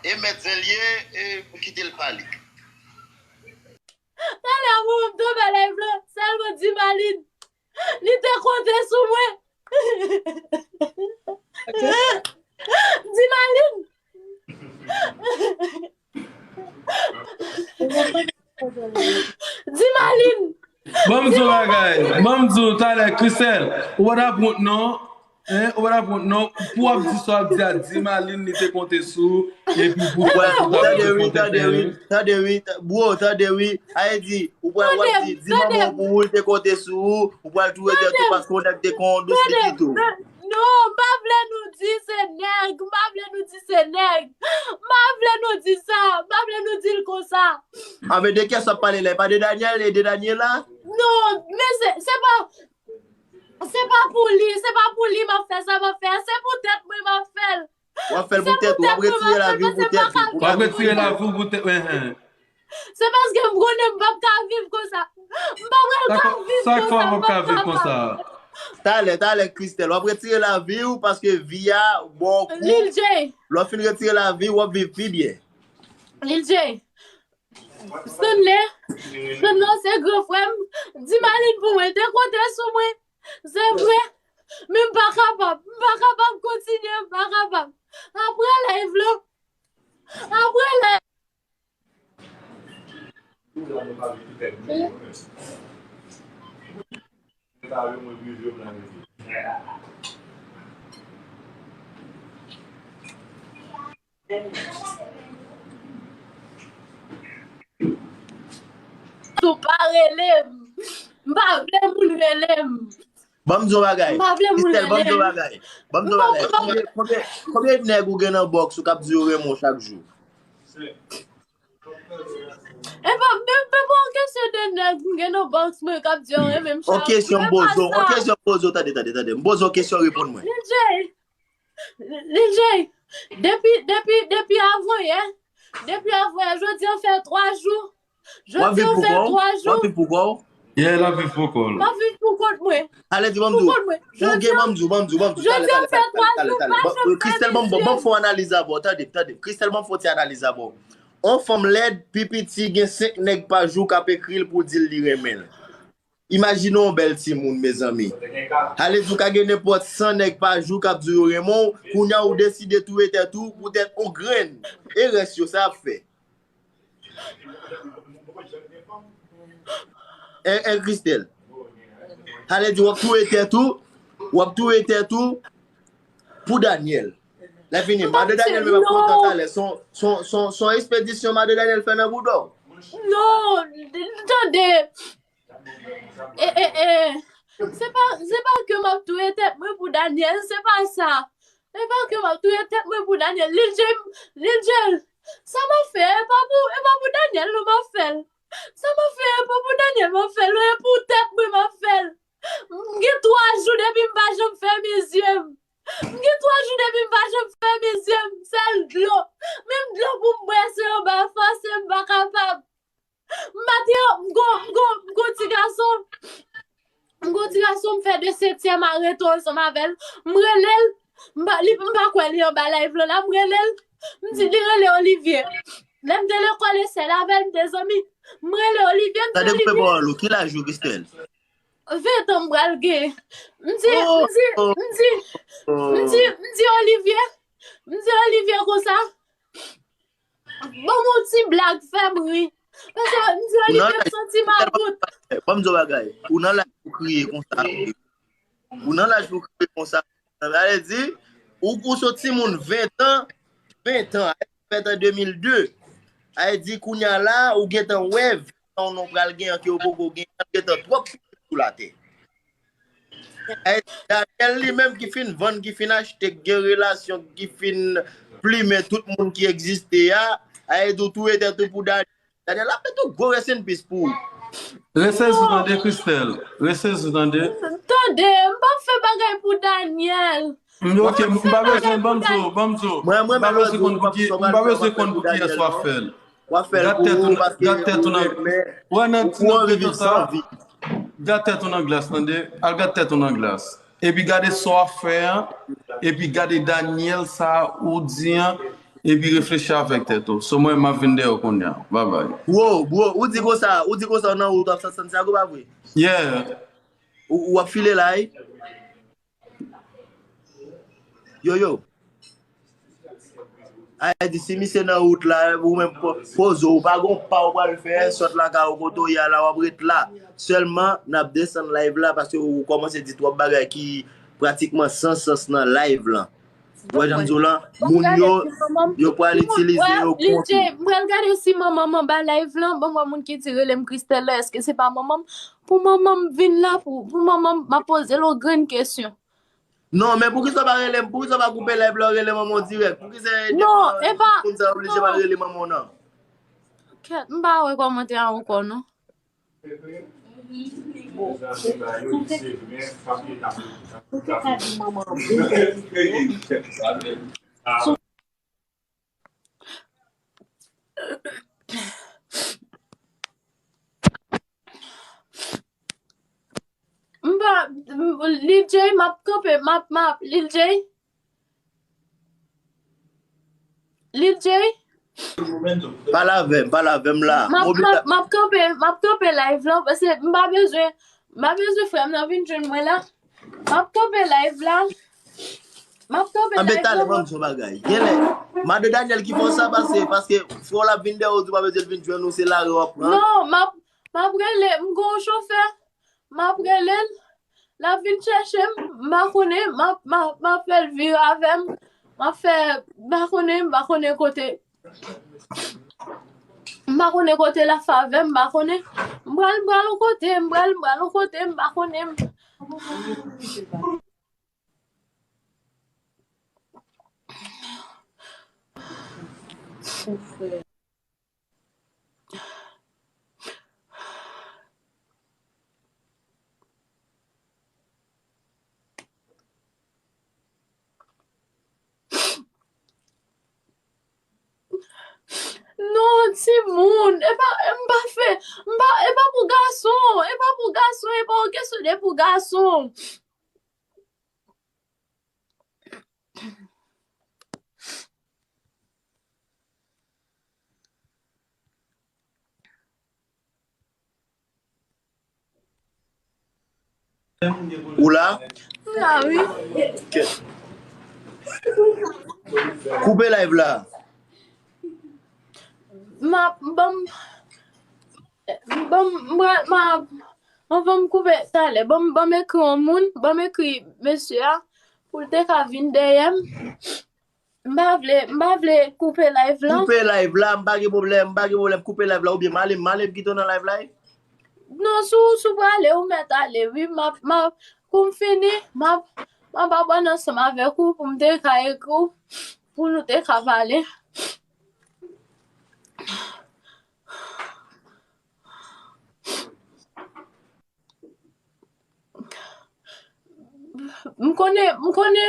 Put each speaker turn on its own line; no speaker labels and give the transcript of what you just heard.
et mettre un lien pour quitter le palais.
Allez, à mon dos, ma lèvre là, seulement dit Maline. Il te compté sous moi. Dis Maline. Dis Maline.
Bamzo bagay, Bamzo tale Christelle, what up non? What up non? Pour abdi so abdi a di Maline ni te compté sous et puis pour
Oui, a dit ou pas dit dis maman pour te compter sous ou pas tout tout parce qu'on a des comptes de tout.
Non, ma vle nous dit c'est nègre, ma vle nous dit c'est nègre. Ma vle nous dit ça, ma vle nous dit comme ça.
Ah mais de qui ça parle là? Pas de Daniel et de Daniela?
Non, mais c'est pas pour lui, m'a fait ça, m'a fait. C'est pour tête moi m'a fait.
On va faire pour tête, on va retirer la vie pour tête.
on va retirer la vie pour tête.
C'est parce que je ne peux pas vivre comme ça. Je ne peux pas vivre
ça. Ça comment pas vivre comme ça?
T'as Christelle, on va retirer la vie ou parce que via bon
Lil J.
L'on fin retirer la vie ou vivre plus bien.
Lil J. Stanley, c'est grand frère. Dis Maline pour moi, t'es compté sur moi. C'est vrai. Mais je ne suis pas capable de continuer, je ne suis pas capable. Après live là. Après live. Tout pas relève. M'pa vle moun relève.
Bamzo bagay. Christelle, Bamzo bagay. Combien de nèg ou gen en box ou k'ap di Raymond chaque jour?
Et pas question de nèg ou gen en box moi k'ap di même chaque.
OK, question bozo, attendez. Bozo question répondre moi.
Lil J. Depuis avant hier, je dis on fait 3 jours. Je dis on fait 3 jours.
Pourquoi?
Yeah, la vie pour quoi?
La vie pour quoi moi?
Allez, dis Bamzo. Je dis on fait 3 jours. Christelle, bon faut analyser d'abord. Attendez. Christelle, bon faut analyser d'abord. On femme l'aide pipiti gen 5 nèg par jour k'ap écrit pour dire li remel. Imaginons bel ti moun mes amis. Allez vous ka gen n'importe 100 nèg par jour k'ap di Raymond, kounya ou décider tout et tout pour être on graine. Et reste yo ça fait. Christelle. Allez di tout et tout pour Daniel. La fini, Madame Daniel me va content son expédition Madame Daniel fait dans Boudor.
Non, attendez. C'est pas que m'a tout tête moi pour Daniel, c'est pas ça. C'est pas que m'a tout tête moi pour Daniel. Lil J, ça m'a fait pas pour Daniel m'a fait. Ça m'a fait pas pour Daniel m'a fait, pour tête moi m'a fait. J'ai 3 jours depuis m'pas j'me faire mes yeux. J'ai 3 jours depuis m'pas j'me faire mes yeux, c'est de l'eau. Même de l'eau pour moi c'est en bas face, c'est pas capable. Mathieu, m'go petit garçon me fait de 7e arrêt ensemble avec m'relel m'pa quoi li en bas live là m'relel m'di li relé Olivier. L'aime de l'école c'est la avec des amis. M'relé Olivier.
Ça découpé bon qui la joue Christelle?
Fait ton bral gay. M'di Olivier comme ça. Bon mon petit blague fait bruit. Parce que m'di Olivier senti ma route.
Bamzo bagay. Ou nan la crier comme ça. Allez dit ou sorti moun 20 ans, fait en 2002. Allez dit kounya là ou get en web, on non pral gen ki ou boko gen get trop sous la tête. Daniel lui-même qui fin vendre, qui fin acheter des relations, qui fin plumer tout le monde qui existait là, allez tout était tout pour Daniel. Daniel a fait tout gros recen pis pour.
Restez attendez Christelle. Restez attendez.
Attendez, m'pa fait bagay pour Daniel.
OK, m'pa besoin Bamzo. M'pa besoin qu'on pour qui soit faire. Garde tête en glace, attendez. Garde tête en glace. Et puis garder ça faire et puis garder Daniel ça ou dire et puis réfléchir avec tête. So moi, m'a vende au konya. Bye bye.
Wow, bro, ou di ko sa nan ou tap sa Santiago ba vwe?
Yeah.
Ou ap file la e? Yo. Ay di si mi se nan out la, ou men pozo, ou pa gon pa ou pa le fè, sot la ka ou koto ya la wap ret la. Seulement, nap desen live la, parce ou komanse dit wap bagay ki pratikman sans nan live la. Wè jan zo lan, moun yo pa l'utilize yo konti.
Mwen gade si maman ba live lan, bon moun ki tire lem Christelle la, eske se pa maman? Pou maman vin la, pou maman ma pose lo gren kesyon.
Non, men pou ki sa pa relem, pou ki sa pa koupe live la relem maman direct? Pou ki se
Non, e pa.
Pou ki sa oblige pa relem maman nan?
Mba wè komante an kon, non? Lil J, map kope, map, Lil J.
Pa la vem la.
Map kope live la, parce que mba bezwe frem nan vin jen mwen la. Map kope live la.
Ambe tale mwen mson bagay. Made Daniel ki fon sa parce que fò la vin de ou di pa bezwe vin jen nou se la rop.
Non, map brele, mgon chauffeur. Map brele, la vin chèche, mba fel vir avem. Mba kone kote. Mba kote la favem, mba kone. Mbral kote, mba kone. Non, ti moun, e pa pou gason, e pa ou kesyon de pou gason.
Ou la?
Ah oui.
Koupe live la.
On va me couper tale, bam ekri on moun, bam ekri monsieur pour te ka vin deyem. Mba vle couper live la.
Coupe live la, mbagi problem, coupe live la ou bien malem ki ton nan live la?
Non, sou prale ou met ale, oui, koum fini, ma ba ban ansama avek ou pou mte ka ekou, pou nou te ka vale. Mkone